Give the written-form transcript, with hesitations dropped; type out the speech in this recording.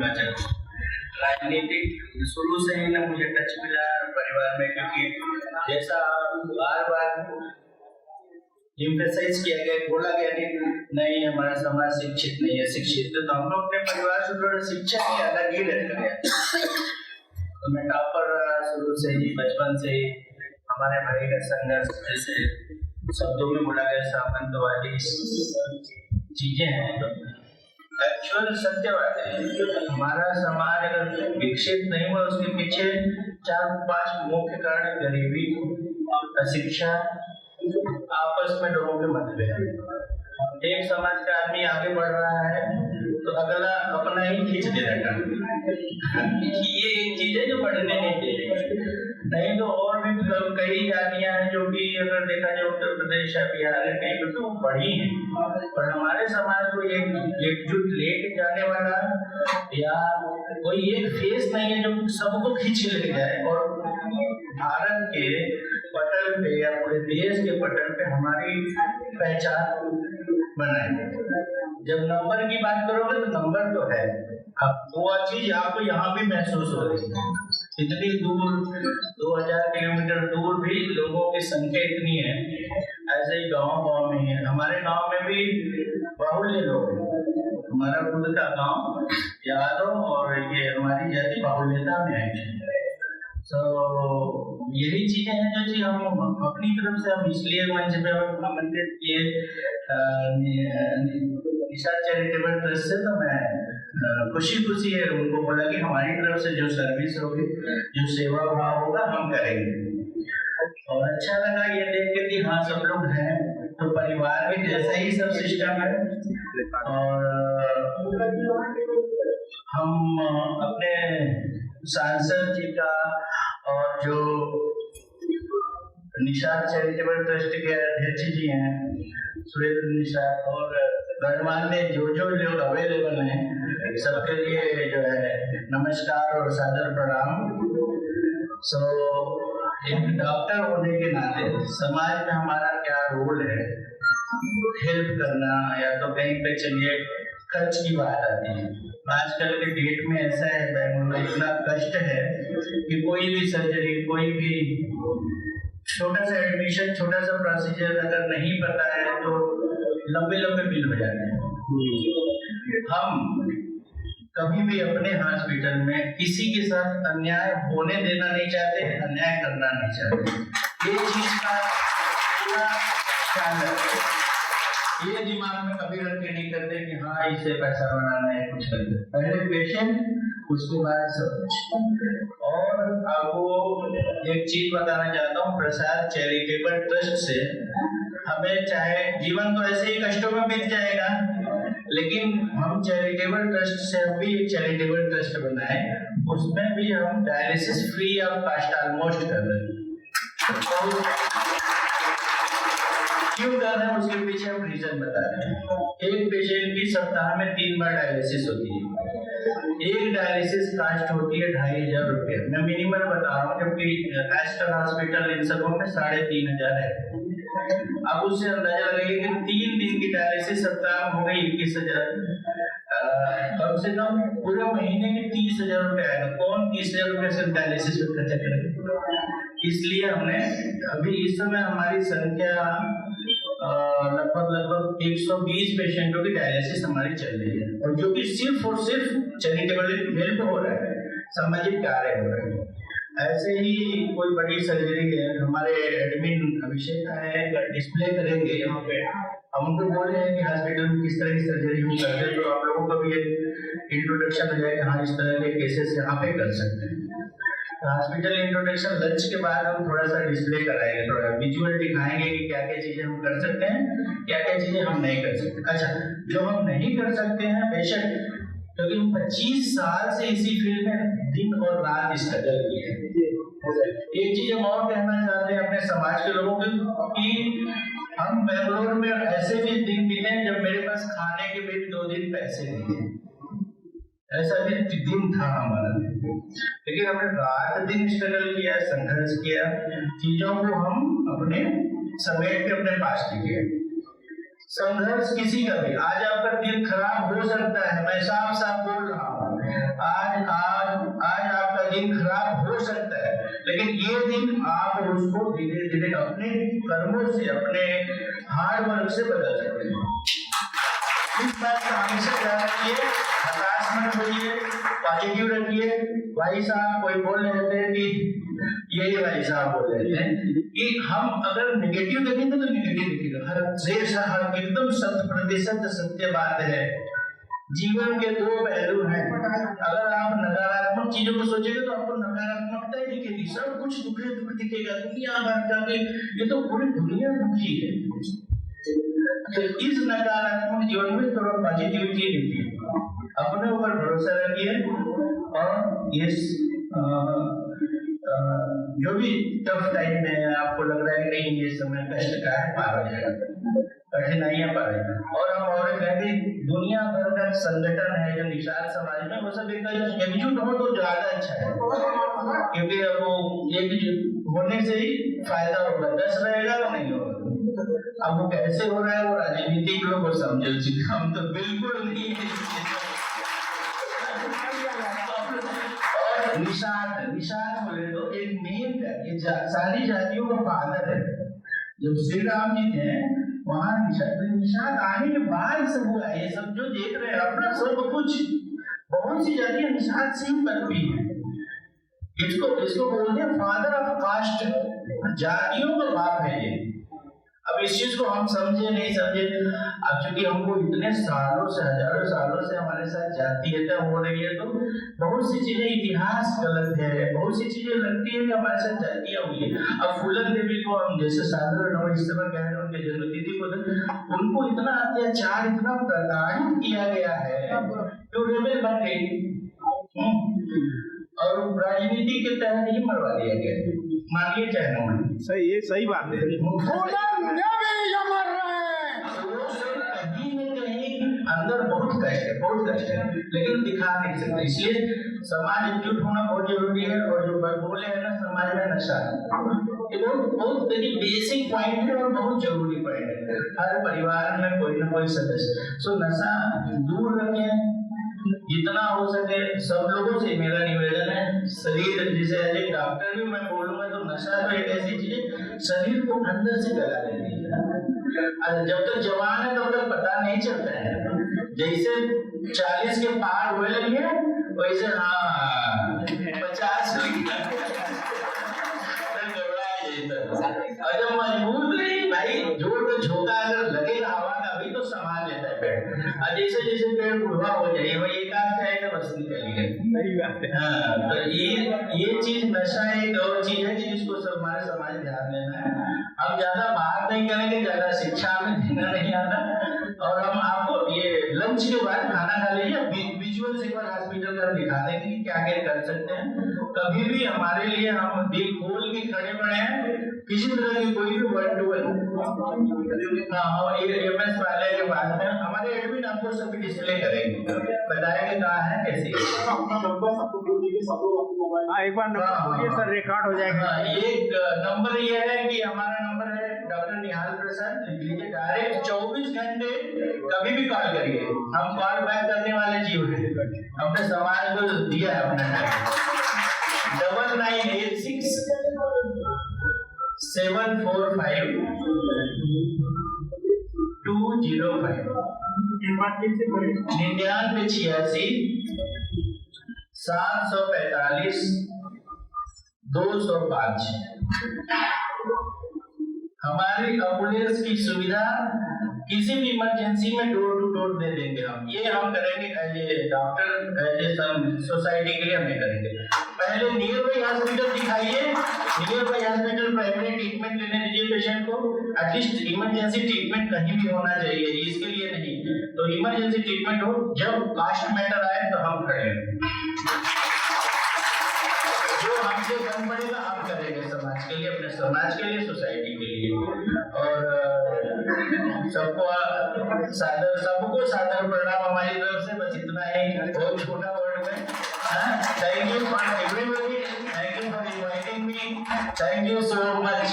बोलना चाहता हूँ। राजनीतिक शुरू से ही ना मुझे टच मिला परिवार में, क्योंकि जैसा बार बार इम्फेसाइज किया गया, बोला गया नहीं हमारा समाज शिक्षित नहीं है, शिक्षित, तो हम लोग अपने परिवार से थोड़ा शिक्षा की अलग ही रख गया। तो मैं टॉपर शुरू से ही, बचपन से ही हमारे भाई का संघर्ष, जैसे शब्दों में बोला गया सामंतवादी चीजें हैं, तो एक्चुअल सत्यवाद है। हमारा समाज अगर विकसित नहीं हुआ, उसके पीछे 4-5 मुख्य कारण: गरीबी, अशिक्षा, आपस में लोगों के मतभेद। एक समाज का आदमी आगे बढ़ रहा है तो अगला अपना ही खींच दे रहा है। ये एक चीज है जो बढ़ने नहीं दे रही। नहीं तो और भी कई जातियां हैं जो कि अगर देखा जाए उत्तर प्रदेश या बिहार है कहीं पर तो बढ़ी है, पर हमारे समाज को एकजुट लेके जाने वाला या कोई एक फेस नहीं है जो सबको खींच ले जाए और भारत के पटल पे या पूरे देश के पटल पे हमारी पहचान बनाए। जब नंबर की बात करोगे तो नंबर तो है, अब वो चीज आपको यहाँ भी महसूस हो रही है। इतनी दूर 2000 किलोमीटर दूर भी लोगों की संख्या इतनी है, ऐसे ही गांव में है। हमारे गांव में भी बाहुल्य लोग हैं। हमारा खुद का गांव यादव और ये हमारी जाति बाहुल्यता में है। तो यही चीजें हैं जो चीज हम अपनी तरफ से हम इसलिए मंच पे आमंत्रित किए निशा चैरिटेबल ट्रस्ट से, तो मैं खुशी है उनको बोला कि हमारी तरफ से जो सर्विस होगी, जो सेवा भाव होगा हम करेंगे। और अच्छा लगा ये देख के कि हाँ सब लोग हैं, तो परिवार में जैसा ही सब सिस्टम है। और हम अपने सांसद जी का और जो निषाद चैरिटेबल ट्रस्ट के अध्यक्ष जी हैं सुरेंद्र निषाद, और गणमान्य जो लोग अवेलेबल हैं, सबके लिए जो है नमस्कार और सादर प्रणाम। एक डॉक्टर होने के नाते समाज में हमारा क्या रोल है, हेल्प करना, या तो कहीं पे चलिए खर्च की बात आती है। आजकल के डेट में ऐसा है, बैंगलोर में इतना कष्ट है कि कोई भी सर्जरी, कोई भी छोटा सा एडमिशन, छोटा सा प्रोसीजर अगर नहीं पता है तो लंबे बिल हो जाते हैं। हम कभी भी अपने हॉस्पिटल में किसी के साथ अन्याय होने देना नहीं चाहते, अन्याय करना नहीं चाहते। ये चीज का पूरा ख्याल रखते, ये दिमाग में कभी रख के नहीं करते कि हाँ इससे पैसा बनाना है, कुछ करते। पहले पेशेंट, उसके बाद सब कुछ। और आपको एक चीज बताना चाहता हूँ, प्रसाद चैरिटेबल ट्रस्ट से हमें, चाहे जीवन तो ऐसे ही कष्टों में बीत जाएगा, लेकिन हम चैरिटेबल ट्रस्ट से हम भी एक चैरिटेबल ट्रस्ट बनाए, उसमें भी हम dialysis free of cost almost कर रहे हैं। क्यों कर रहे हैं उसके पीछे हम रीजन बताते हैं। एक पेशेंट की सप्ताह में 3 बार डायलिसिस होती है। एक डायलिसिस कास्ट होती है 2500 रुपये। मैं मिनिमल बता रहा हूँ, जबकि एस्टर हॉस्पिटल इन सबों में 3500 है। अब उससे अंदाजा लगाइए कि 3 दिन की डायलिसिस सप्ताह में हो गई 21,000। कम से कम पूरे महीने के 30,000 रुपये आएगा। कौन 30,000 रुपये सिर्फ डायलिसिस में खर्चा करेगा? इसलिए हमने अभी इस समय हमारी संख्या लगभग 120 पेशेंटों की डायलिसिस हमारी चल रही है, और जो कि सिर्फ और सिर्फ चैरिटेबल हेल्प हो रहा है, सामाजिक कार्य हो रहे हैं। ऐसे ही कोई बड़ी सर्जरी है, हमारे एडमिन अभिषेक आए डिस्प्ले करेंगे यहाँ पे। हम उनको बोल रहे हैं कि हॉस्पिटल में किस तरह की सर्जरी हम करते हैं, तो आप लोगों का भी एक इंट्रोडक्शन हो जाएगा, हाँ इस तरह के केसेस यहाँ पे कर सकते हैं। हॉस्पिटल इंट्रोडक्शन लंच के बाद हम थोड़ा सा डिस्प्ले कराएंगे, थोड़ा विजुअल दिखाएंगे कि क्या क्या चीजें हम कर सकते हैं, क्या क्या चीजें हम नहीं कर सकते। अच्छा, जो हम नहीं कर सकते हैं बेशक, क्योंकि हम 25 साल से इसी फील्ड में दिन और रात स्ट्रगल किए हैं। एक चीज हम और कहना चाहते हैं अपने समाज के लोगों को कि हम बेंगलोर में ऐसे भी दिन बीते जब मेरे पास खाने के भी 2 दिन पैसे नहीं थे। ऐसा भी दिन था हमारा, लेकिन हमने रात दिन स्ट्रगल किया, संघर्ष किया, चीजों को हम अपने समेट के अपने पास लेके। संघर्ष किसी का भी, आज आपका दिन खराब हो सकता है, मैं साफ साफ बोल रहा हूँ, आज आपका दिन खराब हो सकता है, लेकिन ये दिन आप उसको धीरे धीरे अपने कर्मों से, अपने हार्ड वर्क से बदल सकते हैं। इस बात का हमेशा ध्यान रखिए, हताश मत होइए, पॉजिटिव रखिए। भाई साहब कोई बोल रहे थे कि यही भाई साहब बोल रहे थे कि हम अगर नेगेटिव देखेंगे तो नेगेटिव दिखेगा, हर एकदम 100% सत्य बात है। जीवन के दो पहलू हैं, अगर आप नकारात्मक चीजों को सोचेंगे तो आपको नकारात्मकता ही दिखेगी, सब कुछ दुख दिखेगा, दुनिया भर का, ये तो पूरी दुनिया दुखी है। तो इस नकारात्मक जीवन में थोड़ा पॉजिटिविटी देखिए, अपने ऊपर भरोसा रखिए, और ये जो भी टफ टाइम में आपको लग रहा है कि नहीं ये समय कष्ट का है, पार हो जाएगा, कठिनाइयां पार होगा। और हम और कहते दुनिया भर का संगठन है जो निषाद समाज में, वो सब एकजुट हो तो ज्यादा अच्छा है, क्योंकि अब वो एक होने से ही फायदा होगा, 10 रहेगा तो नहीं होगा। अब वो कैसे हो रहा है वो राजनीतिक लोग को समझ, हम तो बिल्कुल नहीं है। और निषाद बोले तो एक मेन है, ये सारी जातियों का फादर है। जब श्री राम जी थे वहां निषाद आने के बाद सब हुआ, ये सब जो देख रहे हैं अपना सब कुछ, बहुत सी जातियां निषाद से ही पनपी है। इसको बोलते हैं फादर ऑफ कास्ट, जातियों का बाप है ये। अब इस चीज को हम समझे नहीं समझे, अब चूंकि हमको इतने सालों से, हजारों सालों से हमारे साथ जातीयता हो रही है, तो बहुत सी चीजें इतिहास गलत है, बहुत सी चीजें लगती है कि हमारे साथ जातियां हुई है। अब फूलन देवी को हम जैसे साधारण इस समय कह रहे हैं, उनके जन्मतिथि को उनको इतना अत्याचार, इतना प्रताड़ित किया गया है तो रेबेल बन गई, और राजनीति के तहत ही मरवा दिया गया, मानिए चाहे न मानिए। सही, ये सही बात है। अंदर बहुत कष्ट है, लेकिन दिखा नहीं सकते, इसलिए समाज एकजुट होना बहुत जरूरी है। और जो बरगोले है ना समाज में, नशा ये बहुत बेसिक पॉइंट है और बहुत जरूरी पॉइंट है। हर परिवार में कोई ना कोई सदस्य, सो नशा दूर रखें जितना हो सके। सब लोगों से मेरा निवेदन है, शरीर जैसे एक डॉक्टर भी मैं बोलूंगा तो नशा तो एक ऐसी चीज है शरीर को अंदर से गला देती है। जब तक जवान है तब तक पता नहीं चलता है, जैसे 40 के पार हुए लगे वैसे 50 और जब मजबूत नहीं भाई, जोर का झोंका अगर लगेगा हवा का भी तो संभाल लेता है पेड़, और जैसे जैसे पेड़ बुढ़वा हो जाए वही एक आध जाएगा बस निकल। हाँ, तो ये चीज नशा एक और चीज है जिसको हमारे समाज ध्यान देना है। हम ज्यादा बात नहीं करेंगे, ज्यादा शिक्षा में देना नहीं आता, और हम आपको ये लंच के बाद खाना खा लीजिए, विजुअल से एक बार हॉस्पिटल का दिखा देंगे कि क्या क्या कर सकते हैं। कभी भी हमारे लिए हम दिल खोल के खड़े पड़े हैं, किसी तरह की कोई भी 1-to-1 एमएस वाले के पास में हमारे एडमिन आपको सभी डिस्प्ले करेंगे, बताएंगे कहाँ है कैसे। एक बार नंबर सर रिकॉर्ड हो जाएगा। एक नंबर ये है कि हमारा नंबर है डॉक्टर निहाल प्रसाद, लिख लीजिए, डायरेक्ट 24 घंटे कभी भी कॉल करिए, हम कॉल बैक करने वाले जीव हैं, अपने समाज को दिया है अपना टाइम। 9986 745 205 9986 745 205। हमारी एम्बुलेंस की सुविधा किसी भी इमरजेंसी में डोर टू डोर दे देंगे हम, ये हम करेंगे as a doctor, as a society के लिए हम करेंगे। पहले नियर बाई हॉस्पिटल दिखाइए, nearby hospital primary treatment लेने दीजिए पेशेंट को, एटलीस्ट इमरजेंसी ट्रीटमेंट कहीं भी होना चाहिए, इसके लिए नहीं तो इमरजेंसी ट्रीटमेंट हो, जब कास्ट मैटर आए तो हम खड़े हैं, जो हमसे कम पड़ेगा हम करेंगे समाज के लिए, अपने समाज के लिए, सोसाइटी के लिए। और सबको सादर प्रणाम हमारी तरफ से, बस इतना ही, बहुत छोटा वर्ड में। Thank you for everybody, thank you for inviting me, thank you so much.